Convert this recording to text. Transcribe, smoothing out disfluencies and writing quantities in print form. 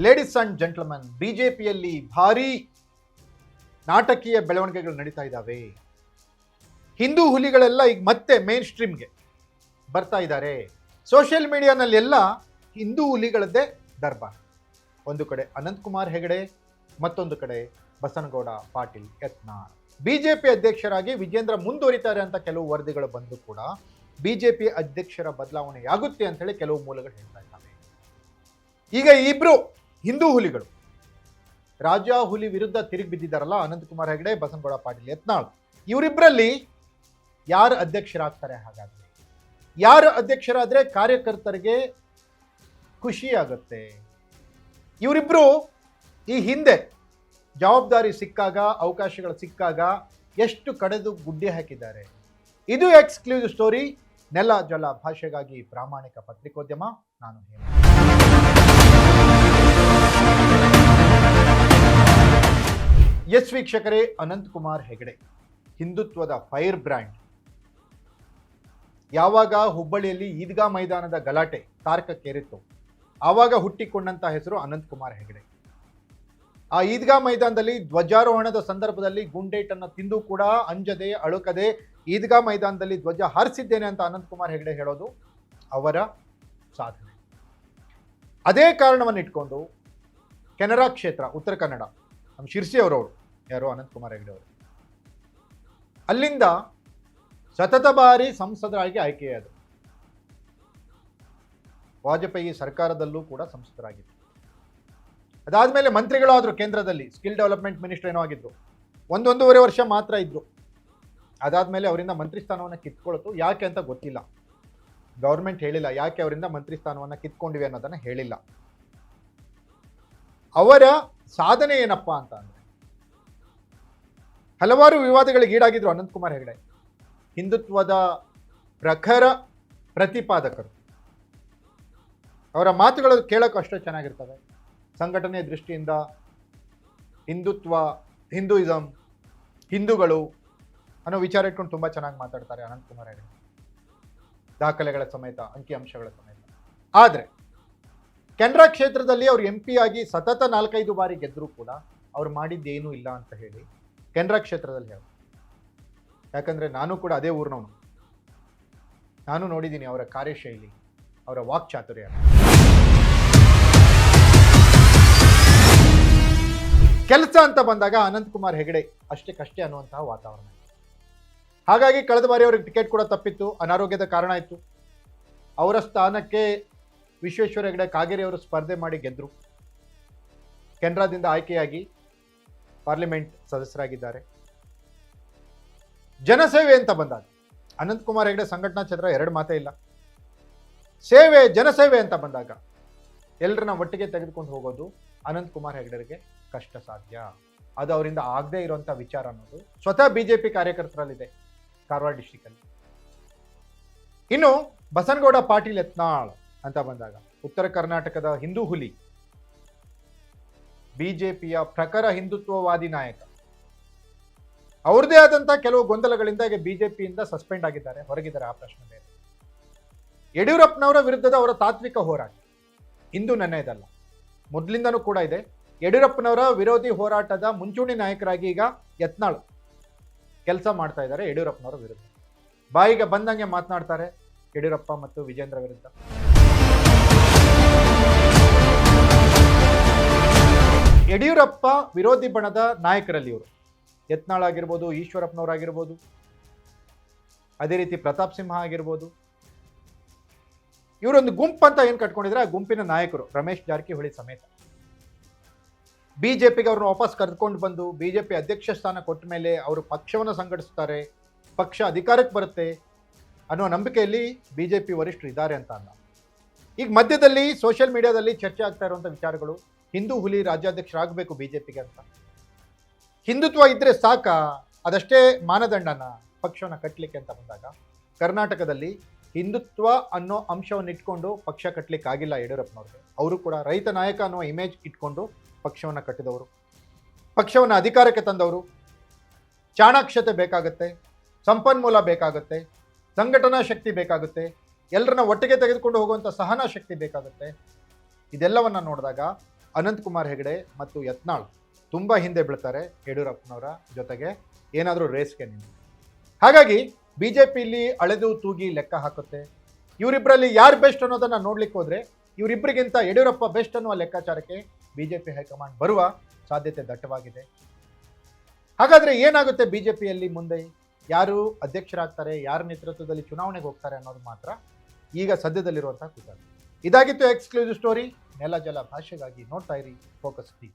Ladies and gentleman, ಬಿಜೆಪಿಯಲ್ಲಿ ಭಾರೀ ನಾಟಕೀಯ ಬೆಳವಣಿಗೆಗಳು ನಡೀತಾ ಇದ್ದಾವೆ. ಹಿಂದೂ ಹುಲಿಗಳೆಲ್ಲ ಈಗ ಮತ್ತೆ ಮೇನ್ ಸ್ಟ್ರೀಮ್ಗೆ ಬರ್ತಾ ಇದ್ದಾರೆ. ಸೋಷಿಯಲ್ ಮೀಡಿಯಾನಲ್ಲಿ ಎಲ್ಲ ಹಿಂದೂ ಹುಲಿಗಳದ್ದೇ ದರ್ಬಾರ್. ಒಂದು ಕಡೆ ಅನಂತಕುಮಾರ್ ಹೆಗಡೆ, ಮತ್ತೊಂದು ಕಡೆ ಬಸನಗೌಡ ಪಾಟೀಲ್ ಯತ್ನಾಳ್. ಬಿಜೆಪಿ ಅಧ್ಯಕ್ಷರಾಗಿ ವಿಜೇಂದ್ರ ಮುಂದುವರಿತಾರೆ ಅಂತ ಕೆಲವು ವರದಿಗಳು ಬಂದು ಕೂಡ ಬಿಜೆಪಿ ಅಧ್ಯಕ್ಷರ ಬದಲಾವಣೆಯಾಗುತ್ತೆ ಅಂತ ಹೇಳಿ ಕೆಲವು ಮೂಲಗಳು ಹೇಳ್ತಾ ಇದ್ದಾವೆ. ಈಗ ಇಬ್ರು ಹಿಂದೂ ಹುಲಿಗಳು ರಾಜ ಹುಲಿ ವಿರುದ್ಧ ತಿರುಗಿ ಬಿದ್ದಿದ್ದಾರಲ್ಲ, ಅನಂತಕುಮಾರ್ ಹೆಗಡೆ, ಬಸನಗೌಡ ಪಾಟೀಲ್ ಯತ್ನಾಳ್, ಇವರಿಬ್ಬರಲ್ಲಿ ಯಾರು ಅಧ್ಯಕ್ಷರಾಗ್ತಾರೆ? ಹಾಗಾದ್ರೆ ಯಾರು ಅಧ್ಯಕ್ಷರಾದ್ರೆ ಕಾರ್ಯಕರ್ತರಿಗೆ ಖುಷಿ ಆಗುತ್ತೆ. ಇವರಿಬ್ರು ಈ ಹಿಂದೆ ಜವಾಬ್ದಾರಿ ಸಿಕ್ಕಾಗ, ಅವಕಾಶಗಳು ಸಿಕ್ಕಾಗ ಎಷ್ಟು ಕಡೆದು ಗುಡ್ಡೆ ಹಾಕಿದ್ದಾರೆ. ಇದು ಎಕ್ಸ್ಕ್ಲೂಸಿವ್ ಸ್ಟೋರಿ. ನೆಲ ಜಲ ಭಾಷೆಗಾಗಿ ಪ್ರಾಮಾಣಿಕ ಪತ್ರಿಕೋದ್ಯಮ. ನಾನು ಎಸ್ ವೀಕ್ಷಕರೇ, ಅನಂತಕುಮಾರ್ ಹೆಗಡೆ ಹಿಂದುತ್ವದ ಫೈರ್ ಬ್ರ್ಯಾಂಡ್. ಯಾವಾಗ ಹುಬ್ಬಳ್ಳಿಯಲ್ಲಿ ಈದ್ಗಾ ಮೈದಾನದ ಗಲಾಟೆ ತಾರಕಕ್ಕೇರಿತ್ತು, ಆವಾಗ ಹುಟ್ಟಿಕೊಂಡಂತ ಹೆಸರು ಅನಂತಕುಮಾರ್ ಹೆಗಡೆ. ಆ ಈದ್ಗಾ ಮೈದಾನದಲ್ಲಿ ಧ್ವಜಾರೋಹಣದ ಸಂದರ್ಭದಲ್ಲಿ ಗುಂಡೇಟನ್ನು ತಿಂದು ಕೂಡ ಅಂಜದೆ ಅಳುಕದೆ ಈದ್ಗಾ ಮೈದಾನದಲ್ಲಿ ಧ್ವಜ ಹಾರಿಸಿದ್ದೇನೆ ಅಂತ ಅನಂತಕುಮಾರ್ ಹೆಗಡೆ ಹೇಳೋದು ಅವರ ಸಾಧನೆ. ಅದೇ ಕಾರಣವನ್ನು ಇಟ್ಕೊಂಡು ಕೆನರಾ ಕ್ಷೇತ್ರ, ಉತ್ತರ ಕನ್ನಡ, ನಮ್ಮ ಶಿರ್ಸಿ ಅವರವರು, ಯಾರು ಅನಂತಕುಮಾರ್ ಹೆಗಡೆ ಅವರು, ಅಲ್ಲಿಂದ ಸತತ ಬಾರಿ ಸಂಸದರಾಗಿ ಆಯ್ಕೆಯಾದರು. ವಾಜಪೇಯಿ ಸರ್ಕಾರದಲ್ಲೂ ಕೂಡ ಸಂಸದರಾಗಿದ್ದರು. ಅದಾದಮೇಲೆ ಮಂತ್ರಿಗಳಾದರು. ಕೇಂದ್ರದಲ್ಲಿ ಸ್ಕಿಲ್ ಡೆವಲಪ್ಮೆಂಟ್ ಮಿನಿಸ್ಟರ್ ಏನೋ ಆಗಿದ್ರು. ಒಂದೂವರೆ ವರ್ಷ ಮಾತ್ರ ಇದ್ರು. ಅದಾದಮೇಲೆ ಅವರಿಂದ ಮಂತ್ರಿ ಸ್ಥಾನವನ್ನು ಕಿತ್ಕೊಳ್ತು. ಯಾಕೆ ಅಂತ ಗೊತ್ತಿಲ್ಲ. ಗೌರ್ಮೆಂಟ್ ಹೇಳಿಲ್ಲ ಯಾಕೆ ಅವರಿಂದ ಮಂತ್ರಿ ಸ್ಥಾನವನ್ನು ಕಿತ್ಕೊಂಡಿವೆ ಅನ್ನೋದನ್ನು ಹೇಳಿಲ್ಲ. ಅವರ ಸಾಧನೆ ಏನಪ್ಪ ಅಂತ ಅಂದರೆ, ಹಲವಾರು ವಿವಾದಗಳಿಗೆ ಈಡಾಗಿದ್ರು ಅನಂತಕುಮಾರ್ ಹೆಗಡೆ. ಹಿಂದುತ್ವದ ಪ್ರಖರ ಪ್ರತಿಪಾದಕರು. ಅವರ ಮಾತುಗಳು ಕೇಳೋಕೆ ಅಷ್ಟೇ ಚೆನ್ನಾಗಿರ್ತವೆ. ಸಂಘಟನೆ ದೃಷ್ಟಿಯಿಂದ ಹಿಂದುತ್ವ, ಹಿಂದೂಯಿಸಮ್, ಹಿಂದೂಗಳು ಅನ್ನೋ ವಿಚಾರ ಇಟ್ಕೊಂಡು ತುಂಬ ಚೆನ್ನಾಗಿ ಮಾತಾಡ್ತಾರೆ ಅನಂತಕುಮಾರ್ ಹೆಗಡೆ, ದಾಖಲೆಗಳ ಸಮೇತ, ಅಂಕಿಅಂಶಗಳ ಸಮೇತ. ಆದರೆ ಕೆನರಾ ಕ್ಷೇತ್ರದಲ್ಲಿ ಅವರು MP ಆಗಿ ಸತತ 4-5 ಬಾರಿ ಗೆದ್ದರೂ ಕೂಡ ಅವ್ರು ಮಾಡಿದ್ದೇನೂ ಇಲ್ಲ ಅಂತ ಹೇಳಿ ಕೆನರಾ ಕ್ಷೇತ್ರದಲ್ಲಿ ಹೇಳಿ. ಯಾಕಂದರೆ ನಾನು ಕೂಡ ಅದೇ ಊರಿನವನು. ನಾನು ನೋಡಿದ್ದೀನಿ ಅವರ ಕಾರ್ಯಶೈಲಿ, ಅವರ ವಾಕ್ಚಾತುರ್ಯ. ಕೆಲಸ ಅಂತ ಬಂದಾಗ ಅನಂತಕುಮಾರ್ ಹೆಗಡೆ ಅಷ್ಟಕ್ಕಷ್ಟೇ ಅನ್ನುವಂತಹ ವಾತಾವರಣ. ಹಾಗಾಗಿ ಕಳೆದ ಬಾರಿ ಅವ್ರಿಗೆ ಟಿಕೆಟ್ ಕೂಡ ತಪ್ಪಿತ್ತು, ಅನಾರೋಗ್ಯದ ಕಾರಣ ಇತ್ತು. ಅವರ ಸ್ಥಾನಕ್ಕೆ ವಿಶ್ವೇಶ್ವರ ಹೆಗಡೆ ಕಾಗೇರಿ ಅವರು ಸ್ಪರ್ಧೆ ಮಾಡಿ ಗೆದ್ದರು. ಕೆನರಾದಿಂದ ಆಯ್ಕೆಯಾಗಿ ಪಾರ್ಲಿಮೆಂಟ್ ಸದಸ್ಯರಾಗಿದ್ದಾರೆ. ಜನಸೇವೆ ಅಂತ ಬಂದಾಗ ಅನಂತಕುಮಾರ್ ಹೆಗಡೆ ಸಂಘಟನಾ ಕ್ಷೇತ್ರ ಎರಡು ಮಾತೇ ಇಲ್ಲ. ಸೇವೆ, ಜನಸೇವೆ ಅಂತ ಬಂದಾಗ ಎಲ್ಲರನ್ನ ಒಟ್ಟಿಗೆ ತೆಗೆದುಕೊಂಡು ಹೋಗೋದು ಅನಂತಕುಮಾರ್ ಹೆಗಡೆಗೆ ಕಷ್ಟ ಸಾಧ್ಯ. ಅದು ಅವರಿಂದ ಆಗದೆ ಇರುವಂಥ ವಿಚಾರ ಅನ್ನೋದು ಸ್ವತಃ ಬಿಜೆಪಿ ಕಾರ್ಯಕರ್ತರಲ್ಲಿದೆ ಕಾರವಾರ ಡಿಸ್ಟಿಕಲ್ಲಿ. ಇನ್ನು ಬಸನಗೌಡ ಪಾಟೀಲ್ ಯತ್ನಾಳ್ ಅಂತ ಬಂದಾಗ ಉತ್ತರ ಕರ್ನಾಟಕದ ಹಿಂದೂ ಹುಲಿ, ಬಿಜೆಪಿಯ ಪ್ರಖರ ಹಿಂದುತ್ವವಾದಿ ನಾಯಕ. ಅವ್ರದೇ ಆದಂಥ ಕೆಲವು ಗೊಂದಲಗಳಿಂದ ಈಗ ಬಿಜೆಪಿಯಿಂದ ಸಸ್ಪೆಂಡ್ ಆಗಿದ್ದಾರೆ, ಹೊರಗಿದ್ದಾರೆ. ಆ ಪ್ರಶ್ನೆ ಬೇರೆ. ಯಡಿಯೂರಪ್ಪನವರ ವಿರುದ್ಧದ ಅವರ ತಾತ್ವಿಕ ಹೋರಾಟ ಇಂದು ನೆನ್ನೆದಲ್ಲ, ಮೊದಲಿಂದನೂ ಕೂಡ ಇದೆ. ಯಡಿಯೂರಪ್ಪನವರ ವಿರೋಧಿ ಹೋರಾಟದ ಮುಂಚೂಣಿ ನಾಯಕರಾಗಿ ಈಗ ಯತ್ನಾಳ್ ಕೆಲಸ ಮಾಡ್ತಾ ಇದ್ದಾರೆ ಯಡಿಯೂರಪ್ಪನವರ ವಿರುದ್ಧ. ಬಾಯಿಗೆ ಬಂದಂಗೆ ಮಾತನಾಡ್ತಾರೆ ಯಡಿಯೂರಪ್ಪ ಮತ್ತು ವಿಜೇಂದ್ರ ವಿರುದ್ಧ. ಯಡಿಯೂರಪ್ಪ ವಿರೋಧಿ ಬಣದ ನಾಯಕರಲ್ಲಿ ಇವರು ಯತ್ನಾಳ್ ಆಗಿರ್ಬೋದು, ಈಶ್ವರಪ್ಪನವರಾಗಿರ್ಬೋದು, ಅದೇ ರೀತಿ ಪ್ರತಾಪ್ ಸಿಂಹ ಆಗಿರ್ಬೋದು. ಇವರೊಂದು ಗುಂಪು ಅಂತ ಏನು ಕಟ್ಕೊಂಡಿದ್ರೆ ಆ ಗುಂಪಿನ ನಾಯಕರು ರಮೇಶ್ ಜಾರಕಿಹೊಳಿ ಸಮೇತ. ಬಿಜೆಪಿಗೆ ಅವ್ರನ್ನ ವಾಪಸ್ ಕರೆದುಕೊಂಡು ಬಂದು ಬಿಜೆಪಿ ಅಧ್ಯಕ್ಷ ಸ್ಥಾನ ಕೊಟ್ಟ ಮೇಲೆ ಅವರು ಪಕ್ಷವನ್ನು ಸಂಘಟಿಸ್ತಾರೆ, ಪಕ್ಷ ಅಧಿಕಾರಕ್ಕೆ ಬರುತ್ತೆ ಅನ್ನೋ ನಂಬಿಕೆಯಲ್ಲಿ ಬಿಜೆಪಿ ವರಿಷ್ಠರು ಇದ್ದಾರೆ ಅಂತ ಅಲ್ಲ. ಈಗ ಮಧ್ಯದಲ್ಲಿ ಸೋಷಿಯಲ್ ಮೀಡಿಯಾದಲ್ಲಿ ಚರ್ಚೆ ಆಗ್ತಾ ಇರುವಂಥ ವಿಚಾರಗಳು, ಹಿಂದೂ ಹುಲಿ ರಾಜ್ಯಾಧ್ಯಕ್ಷರಾಗಬೇಕು ಬಿಜೆಪಿಗೆ ಅಂತ. ಹಿಂದುತ್ವ ಇದ್ರೆ ಸಾಕ, ಅದಷ್ಟೇ ಮಾನದಂಡನ ಪಕ್ಷವನ್ನು ಕಟ್ಟಲಿಕ್ಕೆ ಅಂತ ಬಂದಾಗ ಕರ್ನಾಟಕದಲ್ಲಿ ಹಿಂದುತ್ವ ಅನ್ನೋ ಅಂಶವನ್ನು ಇಟ್ಕೊಂಡು ಪಕ್ಷ ಕಟ್ಟಲಿಕ್ಕೆ ಆಗಿಲ್ಲ ಯಡಿಯೂರಪ್ಪನವ್ರಿಗೆ. ಅವರು ಕೂಡ ರೈತ ನಾಯಕ ಅನ್ನೋ ಇಮೇಜ್ ಇಟ್ಕೊಂಡು ಪಕ್ಷವನ್ನು ಕಟ್ಟಿದವರು, ಪಕ್ಷವನ್ನು ಅಧಿಕಾರಕ್ಕೆ ತಂದವರು. ಚಾಣಾಕ್ಷತೆ ಬೇಕಾಗುತ್ತೆ, ಸಂಪನ್ಮೂಲ ಬೇಕಾಗುತ್ತೆ, ಸಂಘಟನಾ ಶಕ್ತಿ ಬೇಕಾಗುತ್ತೆ, ಎಲ್ಲರನ್ನ ಒಟ್ಟಿಗೆ ತೆಗೆದುಕೊಂಡು ಹೋಗುವಂಥ ಸಹನಾ ಶಕ್ತಿ ಬೇಕಾಗುತ್ತೆ. ಇದೆಲ್ಲವನ್ನು ನೋಡಿದಾಗ ಅನಂತಕುಮಾರ್ ಹೆಗಡೆ ಮತ್ತು ಯತ್ನಾಳ್ ತುಂಬ ಹಿಂದೆ ಬೀಳ್ತಾರೆ ಯಡಿಯೂರಪ್ಪನವರ ಜೊತೆಗೆ ಏನಾದರೂ ರೇಸ್ಗೆ ನಿಂತು. ಹಾಗಾಗಿ ಬಿ ಜೆ ಪಿಲಿ ಅಳೆದು ತೂಗಿ ಲೆಕ್ಕ ಹಾಕುತ್ತೆ. ಇವರಿಬ್ಬರಲ್ಲಿ ಯಾರು ಬೆಸ್ಟ್ ಅನ್ನೋದನ್ನು ನೋಡ್ಲಿಕ್ಕೆ ಹೋದರೆ ಇವರಿಬ್ಬರಿಗಿಂತ ಯಡಿಯೂರಪ್ಪ ಬೆಸ್ಟ್ ಅನ್ನುವ ಲೆಕ್ಕಾಚಾರಕ್ಕೆ ಬಿ ಜೆ ಪಿ ಹೈಕಮಾಂಡ್ ಬರುವ ಸಾಧ್ಯತೆ ದಟ್ಟವಾಗಿದೆ. ಹಾಗಾದರೆ ಏನಾಗುತ್ತೆ ಬಿ ಜೆ ಪಿಯಲ್ಲಿ ಮುಂದೆ? ಯಾರು ಅಧ್ಯಕ್ಷರಾಗ್ತಾರೆ, ಯಾರ ನೇತೃತ್ವದಲ್ಲಿ ಚುನಾವಣೆಗೆ ಹೋಗ್ತಾರೆ ಅನ್ನೋದು ಮಾತ್ರ ಈಗ ಸದ್ಯದಲ್ಲಿರುವಂತಹ ಕುತೂಹಲ. ಇದಾಗಿತ್ತು ಎಕ್ಸ್ಕ್ಲೂಸಿವ್ ಸ್ಟೋರಿ. ನೆಲ ಜಲ ಭಾಷೆಗಾಗಿ ನೋಡ್ತಾ ಇರಿ ಫೋಕಸ್ ಟಿವಿ.